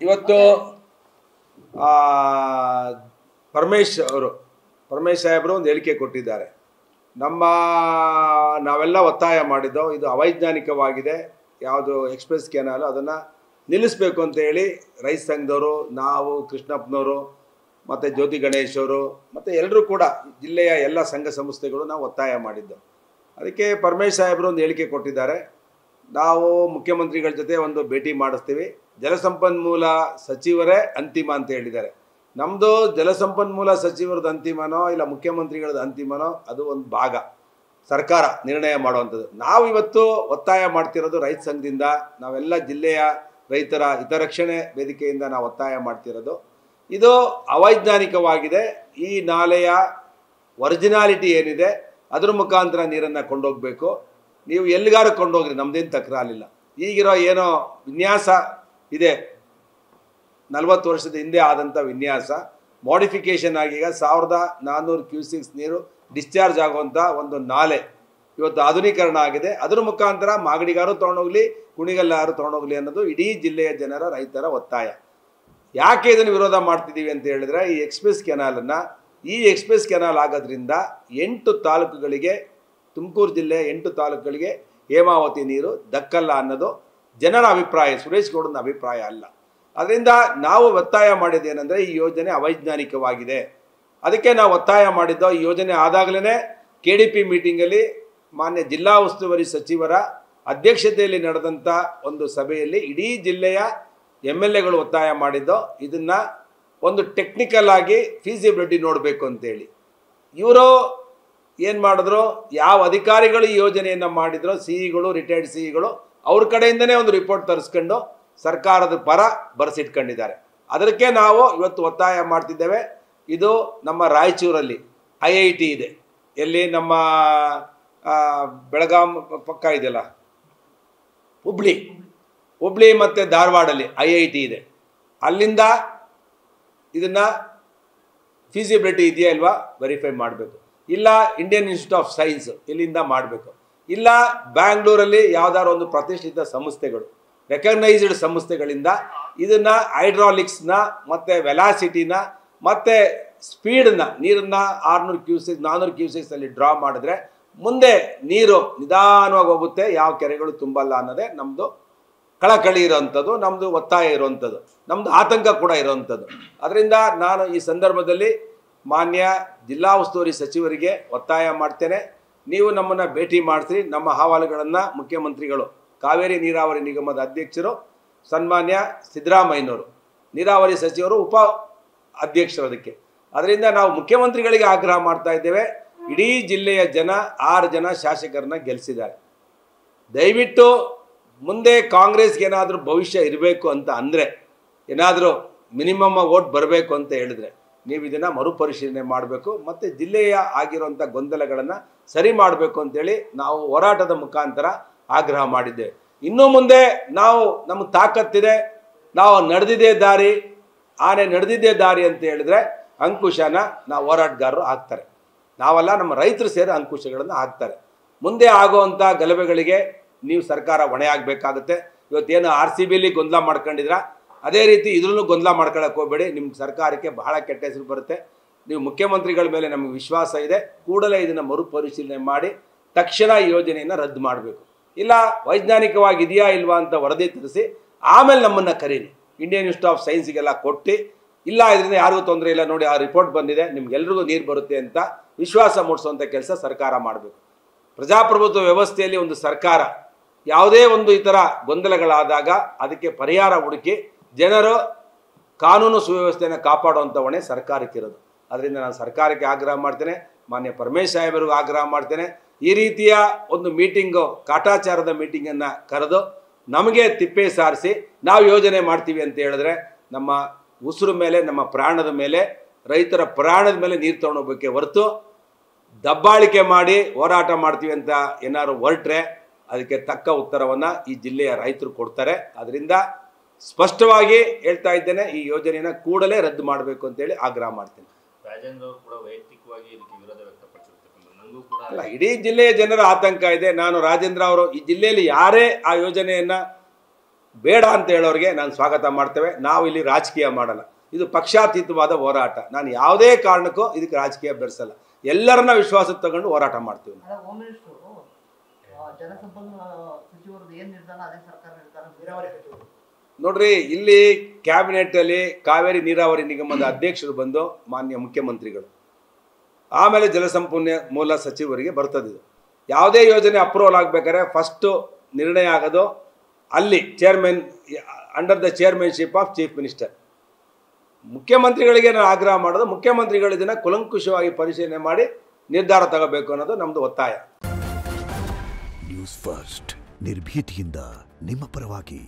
ಇವತ್ತು ಪರಮೇಶ್ ಸಾಹೇಬರು ಒಂದು ಹೇಳಿಕೆ ಕೊಟ್ಟಿದ್ದಾರೆ. ನಾವೆಲ್ಲ ಒತ್ತಾಯ ಮಾಡಿದ್ದೋ ಇದು ಅವೈಜ್ಞಾನಿಕವಾಗಿದೆ, ಯಾವುದು ಎಕ್ಸ್ಪ್ರೆಸ್ ಕೆನಾಲ್ ಅದನ್ನು ನಿಲ್ಲಿಸಬೇಕು ಅಂತ ಹೇಳಿ ರೈತ ಸಂಘದವರು, ನಾವು ಕೃಷ್ಣಪ್ಪನವರು ಮತ್ತು ಜ್ಯೋತಿ ಗಣೇಶ್ ಅವರು ಮತ್ತು ಎಲ್ಲರೂ ಕೂಡ ಜಿಲ್ಲೆಯ ಎಲ್ಲ ಸಂಘ ಸಂಸ್ಥೆಗಳು ನಾವು ಒತ್ತಾಯ ಮಾಡಿದ್ದು. ಅದಕ್ಕೆ ಪರಮೇಶ್ ಸಾಹೇಬರು ಒಂದು ಹೇಳಿಕೆ ಕೊಟ್ಟಿದ್ದಾರೆ. ನಾವು ಮುಖ್ಯಮಂತ್ರಿಗಳ ಜೊತೆ ಒಂದು ಭೇಟಿ ಮಾಡಿಸ್ತೀವಿ, ಜಲಸಂಪನ್ಮೂಲ ಸಚಿವರೇ ಅಂತಿಮ ಅಂತ ಹೇಳಿದ್ದಾರೆ. ನಮ್ಮದು ಜಲಸಂಪನ್ಮೂಲ ಸಚಿವರದ್ದು ಅಂತಿಮನೋ ಇಲ್ಲ ಮುಖ್ಯಮಂತ್ರಿಗಳದ್ದು ಅಂತಿಮನೋ ಅದು ಒಂದು ಭಾಗ, ಸರ್ಕಾರ ನಿರ್ಣಯ ಮಾಡುವಂಥದ್ದು. ನಾವು ಇವತ್ತು ಒತ್ತಾಯ ಮಾಡ್ತಿರೋದು ರೈತ ಸಂಘದಿಂದ, ನಾವೆಲ್ಲ ಜಿಲ್ಲೆಯ ರೈತರ ಹಿತರಕ್ಷಣೆ ವೇದಿಕೆಯಿಂದ ನಾವು ಒತ್ತಾಯ ಮಾಡ್ತಿರೋದು ಇದು ಅವೈಜ್ಞಾನಿಕವಾಗಿದೆ. ಈ ನಾಲೆಯ ಒರಿಜಿನಾಲಿಟಿ ಏನಿದೆ ಅದ್ರ ಮುಖಾಂತರ ನೀರನ್ನು ಕೊಂಡೋಗಬೇಕು. ನೀವು ಎಲ್ಲಿಗಾರು ಕೊಂಡೋಗ್ರಿ, ನಮ್ಮದೇನು ತಕರಾರಿಲ್ಲ. ಈಗಿರೋ ಏನೋ ವಿನ್ಯಾಸ ಇದೆ, 40 ವರ್ಷದ ಹಿಂದೆ ಆದಂಥ ವಿನ್ಯಾಸ ಮಾಡಿಫಿಕೇಷನ್ ಆಗಿ ಈಗ 1400 ಕ್ಯೂಸಿಕ್ಸ್ ನೀರು ಡಿಸ್ಚಾರ್ಜ್ ಆಗುವಂಥ ಒಂದು ನಾಲೆ ಇವತ್ತು ಆಧುನೀಕರಣ ಆಗಿದೆ. ಅದರ ಮುಖಾಂತರ ಮಾಗಡಿಗಾರು ತೊಗೊಂಡೋಗ್ಲಿ, ಕುಣಿಗಲ್ಲಾರು ತೊಗೊಂಡೋಗ್ಲಿ ಅನ್ನೋದು ಇಡೀ ಜಿಲ್ಲೆಯ ಜನರ ರೈತರ ಒತ್ತಾಯ. ಯಾಕೆ ಇದನ್ನು ವಿರೋಧ ಮಾಡ್ತಿದ್ದೀವಿ ಅಂತ ಹೇಳಿದ್ರೆ, ಈ ಎಕ್ಸ್ಪ್ರೆಸ್ ಕೆನಾಲ್ ಆಗೋದ್ರಿಂದ 8 ತಾಲೂಕುಗಳಿಗೆ, ತುಮಕೂರು ಜಿಲ್ಲೆಯ 8 ತಾಲೂಕುಗಳಿಗೆ ಹೇಮಾವತಿ ನೀರು ದಕ್ಕಲ್ಲ ಅನ್ನೋದು ಜನರ ಅಭಿಪ್ರಾಯ, ಸುರೇಶ್ ಗೌಡನ ಅಭಿಪ್ರಾಯ ಅಲ್ಲ. ಅದರಿಂದ ನಾವು ಒತ್ತಾಯ ಮಾಡಿದ್ದೇನೆಂದರೆ ಈ ಯೋಜನೆ ಅವೈಜ್ಞಾನಿಕವಾಗಿದೆ. ಅದಕ್ಕೆ ನಾವು ಒತ್ತಾಯ ಮಾಡಿದ್ದೋ, ಈ ಯೋಜನೆ ಆದಾಗಲೇ KDP ಮೀಟಿಂಗಲ್ಲಿ ಮಾನ್ಯ ಜಿಲ್ಲಾ ಉಸ್ತುವಾರಿ ಸಚಿವರ ಅಧ್ಯಕ್ಷತೆಯಲ್ಲಿ ನಡೆದಂಥ ಒಂದು ಸಭೆಯಲ್ಲಿ ಇಡೀ ಜಿಲ್ಲೆಯ MLAಗಳು ಒತ್ತಾಯ ಮಾಡಿದ್ದೋ, ಇದನ್ನು ಒಂದು ಟೆಕ್ನಿಕಲ್ ಆಗಿ ಫೀಸಿಬಿಲಿಟಿ ನೋಡಬೇಕು ಅಂತೇಳಿ. ಇವರು ಏನು ಮಾಡಿದ್ರು, ಯಾವ ಅಧಿಕಾರಿಗಳು ಈ ಯೋಜನೆಯನ್ನು ಮಾಡಿದ್ರು, CEಗಳು, ರಿಟೈರ್ಡ್ CEಗಳು ಅವ್ರ ಕಡೆಯಿಂದನೇ ಒಂದು ರಿಪೋರ್ಟ್ ತರಿಸ್ಕೊಂಡು ಸರ್ಕಾರದ ಪರ ಬರೆಸಿಟ್ಕೊಂಡಿದ್ದಾರೆ. ಅದಕ್ಕೆ ನಾವು ಇವತ್ತು ಒತ್ತಾಯ ಮಾಡ್ತಿದ್ದೇವೆ. ಇದು ನಮ್ಮ ರಾಯಚೂರಲ್ಲಿ IIT ಇದೆ, ಎಲ್ಲಿ ನಮ್ಮ ಬೆಳಗಾಂ ಪಕ್ಕ ಇದೆಯಲ್ಲ, ಹುಬ್ಳಿ ಮತ್ತು ಧಾರವಾಡಲ್ಲಿ IIT ಇದೆ. ಅಲ್ಲಿಂದ ಇದನ್ನು ಫೀಸಿಬಿಲಿಟಿ ಇದೆಯಾ ಇಲ್ವಾ ವೆರಿಫೈ ಮಾಡಬೇಕು. ಇಲ್ಲ ಇಂಡಿಯನ್ ಇನ್ಸ್ಟಿಟ್ಯೂಟ್ ಆಫ್ ಸೈನ್ಸ್ ಇಲ್ಲಿಂದ ಮಾಡಬೇಕು. ಇಲ್ಲ ಬ್ಯಾಂಗ್ಳೂರಲ್ಲಿ ಯಾವುದಾದ್ರು ಒಂದು ಪ್ರತಿಷ್ಠಿತ ಸಂಸ್ಥೆಗಳು, ರೆಕಗ್ನೈಸ್ಡ್ ಸಂಸ್ಥೆಗಳಿಂದ ಇದನ್ನು ಹೈಡ್ರಾಲಿಕ್ಸ್ನ ಮತ್ತು ವೆಲಾಸಿಟಿನ ಮತ್ತು ಸ್ಪೀಡನ್ನ, ನೀರನ್ನು 600 ಕ್ಯೂಸೆಕ್ಸ್ 400 ಕ್ಯೂಸೆಕ್ಸಲ್ಲಿ ಡ್ರಾ ಮಾಡಿದ್ರೆ ಮುಂದೆ ನೀರು ನಿಧಾನವಾಗಿ ಹೋಗುತ್ತೆ, ಯಾವ ಕೆರೆಗಳು ತುಂಬಲ್ಲ ಅನ್ನೋದೇ ನಮ್ಮದು ಕಳಕಳಿ ಇರೋವಂಥದ್ದು, ನಮ್ಮದು ಒತ್ತಾಯ ಇರುವಂಥದ್ದು, ನಮ್ಮದು ಆತಂಕ ಕೂಡ ಇರೋವಂಥದ್ದು. ಅದರಿಂದ ನಾನು ಈ ಸಂದರ್ಭದಲ್ಲಿ ಮಾನ್ಯ ಜಿಲ್ಲಾ ಉಸ್ತುವಾರಿ ಸಚಿವರಿಗೆ ಒತ್ತಾಯ ಮಾಡ್ತೇನೆ, ನೀವು ನಮ್ಮನ್ನು ಭೇಟಿ ಮಾಡಿಸ್ರಿ. ನಮ್ಮ ಅಹವಾಲುಗಳನ್ನು ಮುಖ್ಯಮಂತ್ರಿಗಳು, ಕಾವೇರಿ ನೀರಾವರಿ ನಿಗಮದ ಅಧ್ಯಕ್ಷರು ಸನ್ಮಾನ್ಯ ಸಿದ್ದರಾಮಯ್ಯನವರು, ನೀರಾವರಿ ಸಚಿವರು ಉಪ ಅಧ್ಯಕ್ಷರು ಅದಕ್ಕೆ. ಅದರಿಂದ ನಾವು ಮುಖ್ಯಮಂತ್ರಿಗಳಿಗೆ ಆಗ್ರಹ ಮಾಡ್ತಾ ಇದ್ದೇವೆ. ಇಡೀ ಜಿಲ್ಲೆಯ ಜನ 6 ಜನ ಶಾಸಕರನ್ನ ಗೆಲ್ಲಿಸಿದ್ದಾರೆ. ದಯವಿಟ್ಟು ಮುಂದೆ ಕಾಂಗ್ರೆಸ್ಗೆ ಏನಾದರೂ ಭವಿಷ್ಯ ಇರಬೇಕು ಅಂತ ಅಂದರೆ, ಏನಾದರೂ ಮಿನಿಮಮ್ ವೋಟ್ ಬರಬೇಕು ಅಂತ ಹೇಳಿದ್ರೆ ನೀವು ಇದನ್ನು ಮರುಪರಿಶೀಲನೆ ಮಾಡಬೇಕು ಮತ್ತು ಜಿಲ್ಲೆಯ ಆಗಿರುವಂಥ ಗೊಂದಲಗಳನ್ನು ಸರಿ ಮಾಡಬೇಕು ಅಂತೇಳಿ ನಾವು ಹೋರಾಟದ ಮುಖಾಂತರ ಆಗ್ರಹ ಮಾಡಿದ್ದೇವೆ. ಇನ್ನು ಮುಂದೆ ನಮಗೆ ತಾಕತ್ತಿದೆ, ನಾವು ನಡೆದಿದ್ದೇ ದಾರಿ, ಆನೆ ನಡೆದಿದ್ದೇ ದಾರಿ ಅಂತ ಹೇಳಿದ್ರೆ ಅಂಕುಶನ ನಾವು ಹೋರಾಟಗಾರರು ಹಾಕ್ತಾರೆ, ನಾವೆಲ್ಲ ನಮ್ಮ ರೈತರು ಸೇರಿ ಅಂಕುಶಗಳನ್ನು ಹಾಕ್ತಾರೆ. ಮುಂದೆ ಆಗುವಂಥ ಗಲಭೆಗಳಿಗೆ ನೀವು ಸರ್ಕಾರ ಹೊಣೆ ಆಗಬೇಕಾಗುತ್ತೆ. ಇವತ್ತೇನು RCBಲಿ ಗೊಂದಲ ಮಾಡ್ಕೊಂಡಿದ್ರ, ಅದೇ ರೀತಿ ಇದ್ರಲ್ಲೂ ಗೊಂದಲ ಮಾಡ್ಕೊಳ್ಳೋಕೆ ಹೋಗಬೇಡಿ. ನಿಮ್ಮ ಸರ್ಕಾರಕ್ಕೆ ಬಹಳ ಕೆಟ್ಟ ಹೆಸರು ಬರುತ್ತೆ. ನೀವು ಮುಖ್ಯಮಂತ್ರಿಗಳ ಮೇಲೆ ನಮಗೆ ವಿಶ್ವಾಸ ಇದೆ, ಕೂಡಲೇ ಇದನ್ನು ಮರುಪರಿಶೀಲನೆ ಮಾಡಿ ತಕ್ಷಣ ಈ ಯೋಜನೆಯನ್ನು ರದ್ದು ಮಾಡಬೇಕು. ಇಲ್ಲ ವೈಜ್ಞಾನಿಕವಾಗಿದೆಯಾ ಇಲ್ವಾ ಅಂತ ವರದಿ ತರಿಸಿ ಆಮೇಲೆ ನಮ್ಮನ್ನು ಕರೀರಿ, ಇಂಡಿಯನ್ ಇನ್ಸ್ಟಿಟ್ಯೂಟ್ ಆಫ್ ಸೈನ್ಸ್ಗೆಲ್ಲ ಕೊಟ್ಟು, ಇಲ್ಲ ಇದರಿಂದ ಯಾರಿಗೂ ತೊಂದರೆ ಇಲ್ಲ ನೋಡಿ, ಆ ರಿಪೋರ್ಟ್ ಬಂದಿದೆ, ನಿಮ್ಗೆಲ್ರಿಗೂ ನೀರು ಬರುತ್ತೆ ಅಂತ ವಿಶ್ವಾಸ ಮೂಡಿಸುವಂಥ ಕೆಲಸ ಸರ್ಕಾರ ಮಾಡಬೇಕು. ಪ್ರಜಾಪ್ರಭುತ್ವ ವ್ಯವಸ್ಥೆಯಲ್ಲಿ ಒಂದು ಸರ್ಕಾರ ಯಾವುದೇ ಒಂದು ಈ ಥರ ಗೊಂದಲಗಳಾದಾಗ ಅದಕ್ಕೆ ಪರಿಹಾರ ಹುಡುಕಿ ಜನರು ಕಾನೂನು ಸುವ್ಯವಸ್ಥೆಯನ್ನು ಕಾಪಾಡುವಂಥ ಹೊಣೆ ಸರ್ಕಾರಕ್ಕಿರೋದು. ಅದರಿಂದ ನಾನು ಸರ್ಕಾರಕ್ಕೆ ಆಗ್ರಹ ಮಾಡ್ತೇನೆ, ಮಾನ್ಯ ಪರಮೇಶ್ ಸಾಹೇಬರಿಗೂ ಆಗ್ರಹ ಮಾಡ್ತೇನೆ, ಈ ರೀತಿಯ ಒಂದು ಮೀಟಿಂಗು, ಕಾಟಾಚಾರದ ಮೀಟಿಂಗನ್ನು ಕರೆದು ನಮಗೆ ತಿಪ್ಪೆ ಸಾರಿಸಿ ನಾವು ಯೋಜನೆ ಮಾಡ್ತೀವಿ ಅಂತ ಹೇಳಿದ್ರೆ ನಮ್ಮ ಉಸಿರು ಮೇಲೆ, ನಮ್ಮ ಪ್ರಾಣದ ಮೇಲೆ, ರೈತರ ಪ್ರಾಣದ ಮೇಲೆ ನೀರು ತೊಗೊಂಡೋಗ್ಬೇಕೆ ಹೊರತು ದಬ್ಬಾಳಿಕೆ ಮಾಡಿ ಹೋರಾಟ ಮಾಡ್ತೀವಿ ಅಂತ ಏನಾದ್ರು ಹೊರಟ್ರೆ ಅದಕ್ಕೆ ತಕ್ಕ ಉತ್ತರವನ್ನು ಈ ಜಿಲ್ಲೆಯ ರೈತರು ಕೊಡ್ತಾರೆ. ಅದರಿಂದ ಸ್ಪಷ್ಟವಾಗಿ ಹೇಳ್ತಾ ಇದ್ದೇನೆ, ಈ ಯೋಜನೆಯನ್ನು ಕೂಡಲೇ ರದ್ದು ಮಾಡಬೇಕು ಅಂತೇಳಿ ಆಗ್ರಹ ಮಾಡ್ತೇನೆ. ರಾಜೇಂದ್ರ ಅವರು ಕೂಡ ವೈಯಕ್ತಿಕವಾಗಿ ಇದಕ್ಕೆ ವಿರೋಧ ವ್ಯಕ್ತಪಡಿಸಿರ್ತಕ್ಕಂಥ, ನನಗೂ ಕೂಡ ಅಲ್ಲ, ಇಡೀ ಜಿಲ್ಲೆಯ ಜನರ ಆತಂಕ ಇದೆ. ನಾನು ರಾಜೇಂದ್ರ ಅವರು ಈ ಜಿಲ್ಲೆಯಲ್ಲಿ ಯಾರೇ ಆ ಯೋಜನೆಯನ್ನು ಬೇಡ ಅಂತ ಹೇಳೋರಿಗೆ ನಾನು ಸ್ವಾಗತ ಮಾಡ್ತೇವೆ. ನಾವು ಇಲ್ಲಿ ರಾಜಕೀಯ ಮಾಡಲ್ಲ, ಇದು ಪಕ್ಷಾತೀತವಾದ ಹೋರಾಟ. ನಾನು ಯಾವುದೇ ಕಾರಣಕ್ಕೂ ಇದಕ್ಕೆ ರಾಜಕೀಯ ಬೆರೆಸಲ್ಲ. ಎಲ್ಲರನ್ನ ವಿಶ್ವಾಸಕ್ಕೆ ತಗೊಂಡು ಹೋರಾಟ ಮಾಡ್ತೀವಿ. ನೋಡ್ರಿ, ಇಲ್ಲಿ ಕ್ಯಾಬಿನೆಟ್ಟಲ್ಲಿ ಕಾವೇರಿ ನೀರಾವರಿ ನಿಗಮದ ಅಧ್ಯಕ್ಷರು ಬಂದು ಮಾನ್ಯ ಮುಖ್ಯಮಂತ್ರಿಗಳು, ಆಮೇಲೆ ಜಲಸಂಪನ್ಮೂಲ ಸಚಿವರಿಗೆ ಬರ್ತದೆ. ಇದು ಯಾವುದೇ ಯೋಜನೆ ಅಪ್ರೂವಲ್ ಆಗಬೇಕಾದ್ರೆ ಫಸ್ಟು ನಿರ್ಣಯ ಆಗೋದು ಅಲ್ಲಿ chairman, under the chairmanship of chief minister. ಮುಖ್ಯಮಂತ್ರಿಗಳಿಗೆ ನಾನು ಆಗ್ರಹ ಮಾಡೋದು, ಮುಖ್ಯಮಂತ್ರಿಗಳು ಇದನ್ನು ಕುಲಂಕುಷವಾಗಿ ಪರಿಶೀಲನೆ ಮಾಡಿ ನಿರ್ಧಾರ ತಗೋಬೇಕು ಅನ್ನೋದು ನಮ್ಮದು ಒತ್ತಾಯ. ನ್ಯೂಸ್ ಫಸ್ಟ್, ನಿರ್ಭೀತಿಯಿಂದ ನಿಮ್ಮ ಪರವಾಗಿ.